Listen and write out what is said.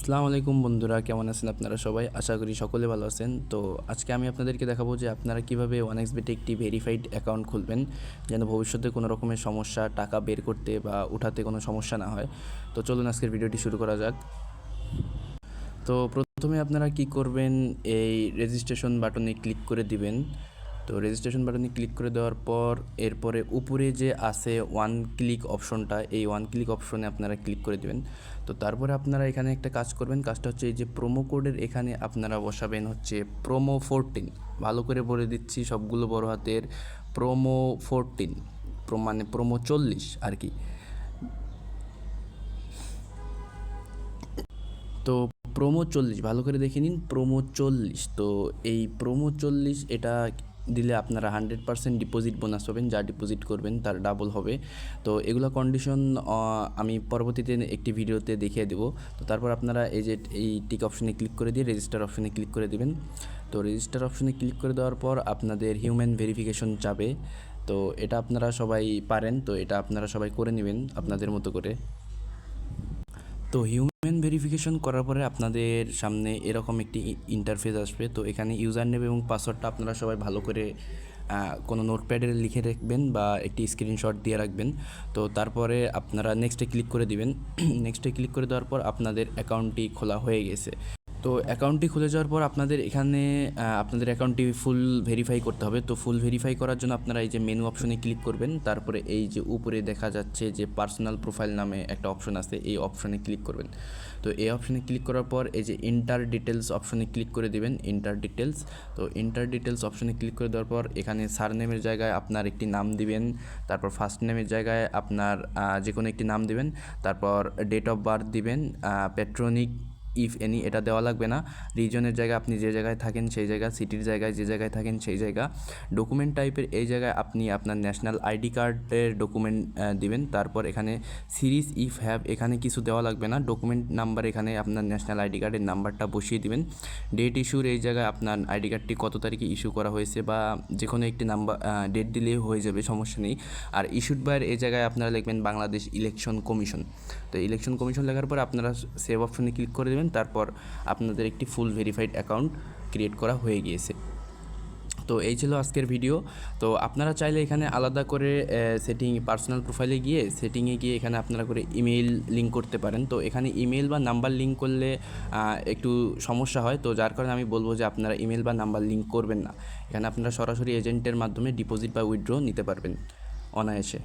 আসসালামু আলাইকুম বন্ধুরা, কেমন আছেন আপনারা সবাই? আশা করি সকলে ভালো আছেন। তো আজকে আমি আপনাদেরকে দেখাবো যে আপনারা কিভাবে 1xBet একটি ভেরিফাইড অ্যাকাউন্ট খুলবেন, যেন ভবিষ্যতে কোনো রকমের সমস্যা, টাকা বের করতে বা উঠাতে কোনো সমস্যা না হয়। তো চলুন আজকের ভিডিওটি শুরু করা যাক। তো প্রথমে আপনারা কি করবেন, এই রেজিস্ট্রেশন বাটনে ক্লিক করে দিবেন। তো রেজিস্ট্রেশন বাটনে ক্লিক করে দেওয়ার পর এরপরে উপরে যে আছে ওয়ান ক্লিক অপশনটা, এই ওয়ান ক্লিক অপশনে আপনারা ক্লিক করে দিবেন। তো তারপরে আপনারা এখানে একটা কাজ করবেন, কাজটা হচ্ছে এই যে প্রোমো কোডের এখানে আপনারা বসাবেন হচ্ছে প্রোমো 14। ভালো করে বলে দিচ্ছি, সবগুলো বড় হাতের, প্রোমো 14, মানে প্রোমো 40 আর কি। তো প্রোমো 40 ভালো করে দেখে নিন, প্রোমো 40। তো এই প্রোমো 40 এটা দিলে আপনারা 100% ডিপোজিট বোনাস পাবেন, যা ডিপোজিট করবেন তার ডাবল হবে। তো এগুলো কন্ডিশন আমি পরবর্তীতে একটি ভিডিওতে দেখিয়ে দেবো। তো তারপর আপনারা এই যে এই টিক অপশনে ক্লিক করে দিয়ে রেজিস্টার অপশনে ক্লিক করে দেবেন। তো রেজিস্টার অপশনে ক্লিক করে দেওয়ার পর আপনাদের হিউম্যান ভেরিফিকেশন যাবে। তো এটা আপনারা সবাই পারেন, তো এটা আপনারা সবাই করে নেবেন আপনাদের মতো করে। তো হিউম্যান ভেরিফিকেশন করার পরে আপনাদের সামনে এরকম একটি ইন্টারফেস আসবে। তো এখানে ইউজার নেম এবং পাসওয়ার্ডটা আপনারা সবাই ভালো করে কোনো নোটপ্যাডে লিখে রাখবেন বা একটি স্ক্রিনশট দিয়ে রাখবেন। তো তারপরে আপনারা নেক্সটে ক্লিক করে দিবেন। নেক্সটে ক্লিক করে দেওয়ার পর আপনাদের অ্যাকাউন্টটি খোলা হয়ে গেছে। তো অ্যাকাউন্টটি খুলে যাওয়ার পর আপনাদের এখানে আপনাদের অ্যাকাউন্টটি ফুল ভেরিফাই করতে হবে। তো ফুল ভেরিফাই করার জন্য আপনারা এই যে মেনু অপশনে ক্লিক করবেন, তারপরে এই যে উপরে দেখা যাচ্ছে যে পার্সোনাল প্রোফাইল নামে একটা অপশন আছে, এই অপশনে ক্লিক করবেন। তো এই অপশনে ক্লিক করার পর এই যে ইন্টার ডিটেলস অপশনে ক্লিক করে দেবেন, ইন্টার ডিটেলস। তো ইন্টার ডিটেলস অপশনে ক্লিক করে দেওয়ার পর এখানে সারনেমের জায়গায় আপনার একটি নাম দিবেন, তারপর ফার্স্ট নেমের জায়গায় আপনার যে কোনো একটি নাম দিবেন, তারপর ডেট অফ বার্থ দিবেন, পেট্রোনিক ইফ এনি এটা দেওয়া লাগবে না। রিজনের জায়গায় আপনি যে জায়গায় থাকেন সেই জায়গা, সিটির জায়গায় যে জায়গায় থাকেন সেই জায়গা। ডকুমেন্ট টাইপের এই জায়গায় আপনি আপনার ন্যাশনাল আইডি কার্ডের ডকুমেন্ট দিবেন। তারপর এখানে সিরিজ ইফ হ্যাভ এখানে কিছু দেওয়া লাগবে না। ডকুমেন্ট নাম্বার এখানে আপনার ন্যাশনাল আইডি কার্ডের নাম্বারটা বসিয়ে দিবেন। ডেট ইস্যুর এই জায়গায় আপনার আইডি কার্ডটি কত তারিখে ইস্যু করা হয়েছে বা যে কোনো একটি নাম্বার ডেট দিলেই হয়ে যাবে, সমস্যা নেই। আর ইস্যুড বাইয়ের এই জায়গায় আপনারা লিখবেন বাংলাদেশ ইলেকশন কমিশন। তো ইলেকশন কমিশন লেখার পর আপনারা সেভ অপশনে ক্লিক করে দেবেন। তারপর আপনাদের একটি ফুল ভেরিফাইড অ্যাকাউন্ট ক্রিয়েট করা হয়ে গিয়েছে। তো এই ছিল আজকের ভিডিও। তো আপনারা চাইলে এখানে আলাদা করে সেটিং, পার্সোনাল প্রোফাইলে গিয়ে সেটিংয়ে গিয়ে এখানে আপনারা করে ইমেইল লিঙ্ক করতে পারেন। তো এখানে ইমেল বা নাম্বার লিঙ্ক করলে একটু সমস্যা হয়, তো যার কারণে আমি বলবো যে আপনারা ইমেল বা নাম্বার লিঙ্ক করবেন না। এখানে আপনারা সরাসরি এজেন্টের মাধ্যমে ডিপোজিট বা উইথড্র নিতে পারবেন অনায়াসে।